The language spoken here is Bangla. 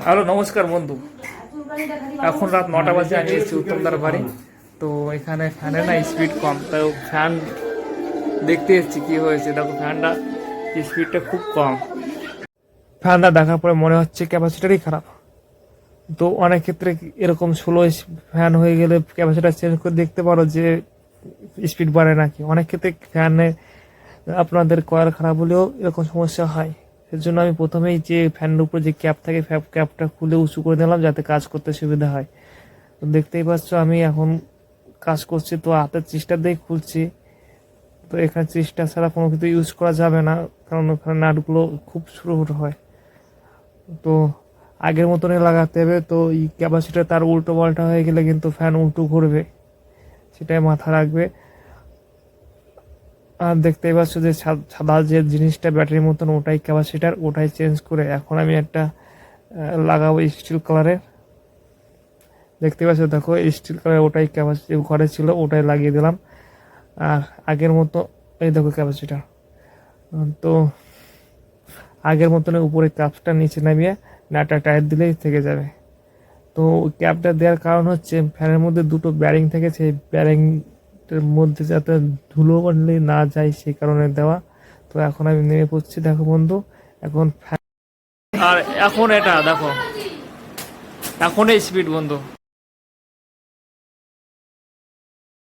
হ্যালো নমস্কার বন্ধু। এখন রাত 9টা বাজে, আমি এসেছি উত্তমদার বাড়ি। তো এখানে ফ্যানের না স্পিড কম, তাই ফ্যান দেখতে এসেছি কি হয়েছে। দেখো ফ্যানটা স্পিডটা খুব কম। ফ্যানটা দেখার পরে মনে হচ্ছে ক্যাপাসিটারই খারাপ। তো অনেক ক্ষেত্রে এরকম 16 ফ্যান হয়ে গেলে ক্যাপাসিটার চেঞ্জ করে দেখতে পারো যে স্পিড বাড়ে নাকি। অনেক ক্ষেত্রে ফ্যানে আপনাদের কয়েল খারাপ হলেও এরকম সমস্যা হয়। এর জন্য আমি প্রথমেই যে ফ্যানের উপর যে ক্যাপ থাকে ক্যাপটা খুলে উঁচু করে দিলাম যাতে কাজ করতে সুবিধা হয়। তো দেখতেই পাচ্ছ আমি এখন কাজ করছি, তো হাতের চেষ্টা দিয়ে খুলছি। তো এখানে চেষ্টা ছাড়া কোনো কিছু ইউজ করা যাবে না, কারণ ওখানে নাটগুলো খুব ছোটো ছোটো হয়। তো আগের মতনই লাগাতে হবে। তো এই ক্যাপাসিটার তার উল্টো পাল্টা হয়ে গেলে কিন্তু ফ্যান উল্টো ঘুরবে, সেটাই মাথা রাখবে। আর দেখতেই পাচ্ছ যে সাদা যে জিনিসটা ব্যাটারির মতন, ওটাই ক্যাপাসিটার, ওটাই চেঞ্জ করে এখন আমি একটা লাগাবো স্টিল কালারের। দেখতে পাচ্ছ, দেখো স্টিল কালার, ওটাই ক্যাপাসিটি ঘরে ছিল, ওটাই লাগিয়ে দিলাম। আর আগের মতো এই দেখো ক্যাপাসিটার। তো আগের মতন উপরে ক্যাপটা নিচে নামিয়ে নাটটা টায়ার দিলেই থেকে যাবে। তো ক্যাপটা দেওয়ার কারণ হচ্ছে ফ্যানের মধ্যে দুটো ব্যারিং থেকে, সেই ব্যারিং মধ্যে যাতে ধুলো বানলে না যায় সেই কারণে দেওয়া। তো এখন আমি নেমে পড়ছি, দেখো বন্ধু এখন আর এখন এটা দেখো, এখন স্পিড বন্ধু।